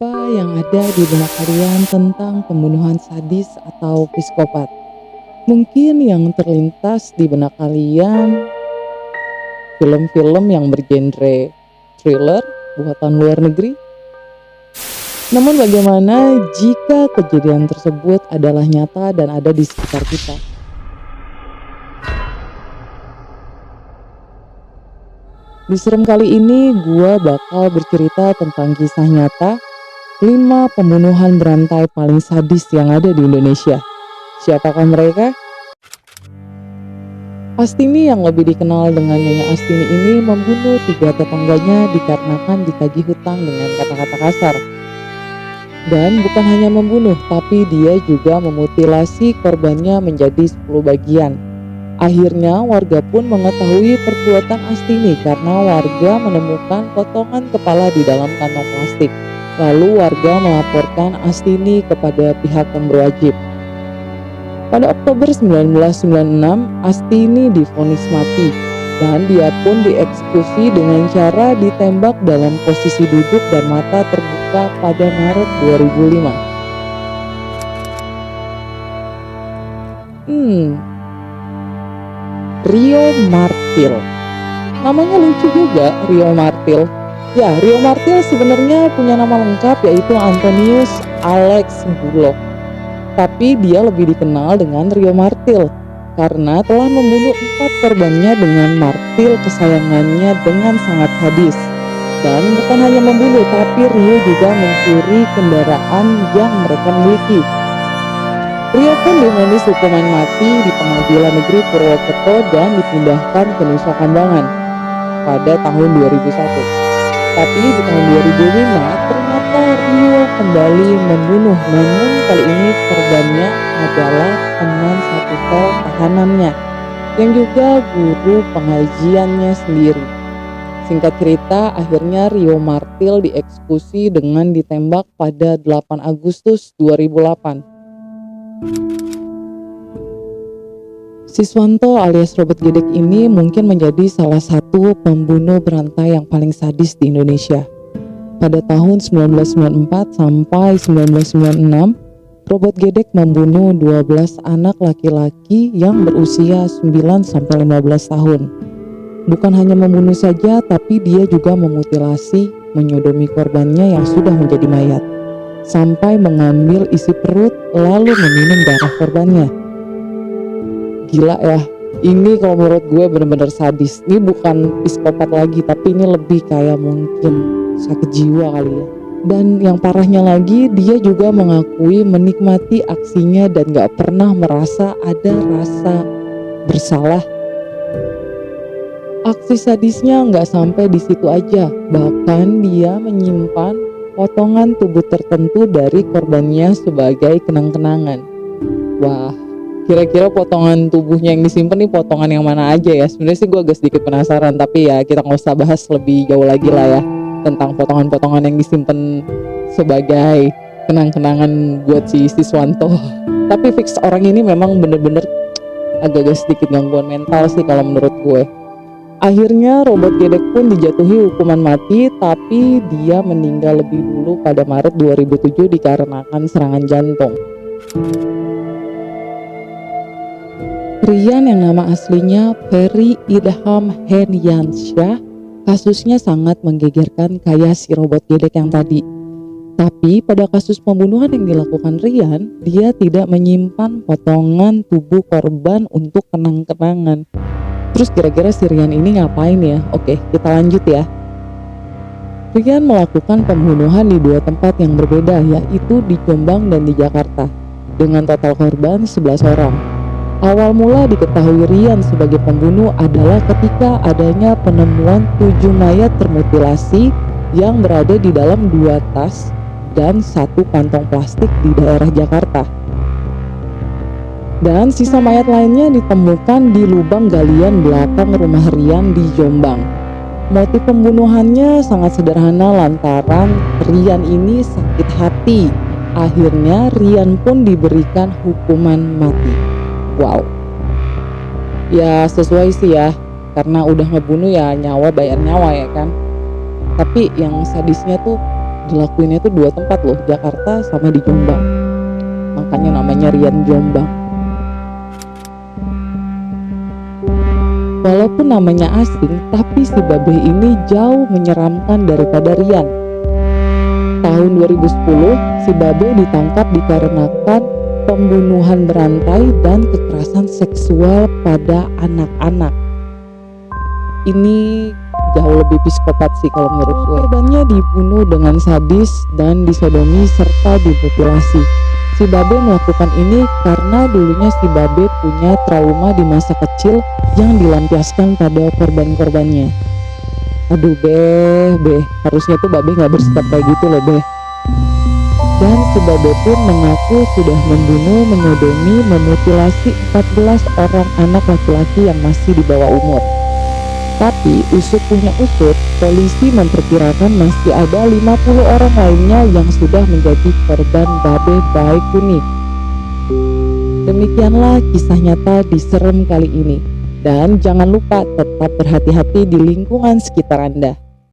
Apa yang ada di benak kalian tentang pembunuhan sadis atau psikopat? Mungkin yang terlintas di benak kalian film-film yang bergenre thriller buatan luar negeri. Namun bagaimana jika kejadian tersebut adalah nyata dan ada di sekitar kita? Di Serem kali ini gua bakal bercerita tentang kisah nyata 5 pembunuhan berantai paling sadis yang ada di Indonesia. Siapakah mereka? Astini yang lebih dikenal dengan Nyonya Astini ini membunuh 3 tetangganya dikarenakan ditagih hutang dengan kata-kata kasar. Dan bukan hanya membunuh, tapi dia juga memutilasi korbannya menjadi 10 bagian. Akhirnya warga pun mengetahui perbuatan Astini karena warga menemukan potongan kepala di dalam kantong plastik. Lalu warga melaporkan Astini kepada pihak yang berwajib. Pada Oktober 1996, Astini divonis mati dan dia pun dieksekusi dengan cara ditembak dalam posisi duduk dan mata terbuka pada Maret 2005. Rio Martil. Namanya lucu juga, Rio Martil. Ya, Rio Martil sebenarnya punya nama lengkap yaitu Antonius Alex Bullock. Tapi dia lebih dikenal dengan Rio Martil karena telah membunuh 4 korbannya dengan martil kesayangannya dengan sangat sadis. Dan bukan hanya membunuh, tapi Rio juga mencuri kendaraan yang mereka miliki. Rio pun divonis hukuman mati di Pengadilan Negeri Purwokerto dan dipindahkan ke Nusa Kambangan pada tahun 2001. Tapi di tahun 2005 ternyata Rio kembali membunuh, namun kali ini korbannya adalah teman satu sel tahanannya yang juga guru pengajiannya sendiri. Singkat cerita, akhirnya Rio Martil dieksekusi dengan ditembak pada 8 Agustus 2008. Siswanto alias Robert Gedek ini mungkin menjadi salah satu pembunuh berantai yang paling sadis di Indonesia. Pada tahun 1994 sampai 1996, Robert Gedek membunuh 12 anak laki-laki yang berusia 9 sampai 15 tahun. Bukan hanya membunuh saja, tapi dia juga memutilasi, menyodomi korbannya yang sudah menjadi mayat, sampai mengambil isi perut lalu meminum darah korbannya. Gila ya, ini kalau menurut gue bener-bener sadis. Ini bukan psikopat lagi, tapi ini lebih kayak mungkin sakit jiwa kali ya. Dan yang parahnya lagi, dia juga mengakui menikmati aksinya dan gak pernah merasa ada rasa bersalah. Aksi sadisnya gak sampai di situ aja, bahkan dia menyimpan potongan tubuh tertentu dari korbannya sebagai kenang-kenangan. Wah, kira-kira potongan tubuhnya yang disimpan nih potongan yang mana aja ya? Sebenarnya sih gue agak sedikit penasaran, tapi ya kita nggak usah bahas lebih jauh lagi lah ya tentang potongan-potongan yang disimpan sebagai kenang-kenangan buat si Siswanto. Tapi fix orang ini memang bener-bener agak-agak sedikit gangguan mental sih kalau menurut gue. Akhirnya Robert Gedek pun dijatuhi hukuman mati, tapi dia meninggal lebih dulu pada Maret 2007 dikarenakan serangan jantung. Rian yang nama aslinya Ferry Idham Hendiansyah, kasusnya sangat menggegerkan kayak si Robert Gedek yang tadi. Tapi pada kasus pembunuhan yang dilakukan Rian, dia tidak menyimpan potongan tubuh korban untuk kenang-kenangan. Terus kira-kira si Rian ini ngapain ya? Oke, kita lanjut ya. Rian melakukan pembunuhan di 2 tempat yang berbeda, yaitu di Jombang dan di Jakarta, dengan total korban 11 orang. Awal mula diketahui Rian sebagai pembunuh adalah ketika adanya penemuan 7 mayat termutilasi yang berada di dalam 2 tas dan 1 kantong plastik di daerah Jakarta. Dan sisa mayat lainnya ditemukan di lubang galian belakang rumah Rian di Jombang. Motif pembunuhannya sangat sederhana lantaran Rian ini sakit hati. Akhirnya Rian pun diberikan hukuman mati. Wow. Ya sesuai sih ya, karena udah ngebunuh ya nyawa bayar nyawa ya kan. Tapi yang sadisnya tuh dilakuinnya tuh 2 tempat loh, Jakarta sama di Jombang. Makanya namanya Rian Jombang. Walaupun namanya asing, tapi si Babe ini jauh menyeramkan daripada Rian. Tahun 2010, si Babe ditangkap dikarenakan pembunuhan berantai dan kekerasan seksual pada anak-anak. Ini jauh lebih psikopat sih kalau menurut gue. Korbannya dibunuh dengan sadis dan disodomi serta dimutilasi. Si Babe melakukan ini karena dulunya si Babe punya trauma di masa kecil yang dilampiaskan pada korban-korbannya. Aduh Be, harusnya tuh Babe gak bersikap kayak gitu loh Be. Dan si Babe pun mengaku sudah membunuh, menyodomi, memutilasi 14 orang anak laki-laki yang masih di bawah umur. Tapi usut punya usut, polisi memperkirakan masih ada 50 orang lainnya yang sudah menjadi korban Babe Baikuni. Demikianlah kisah nyata di Serem kali ini. Dan jangan lupa tetap berhati-hati di lingkungan sekitar Anda.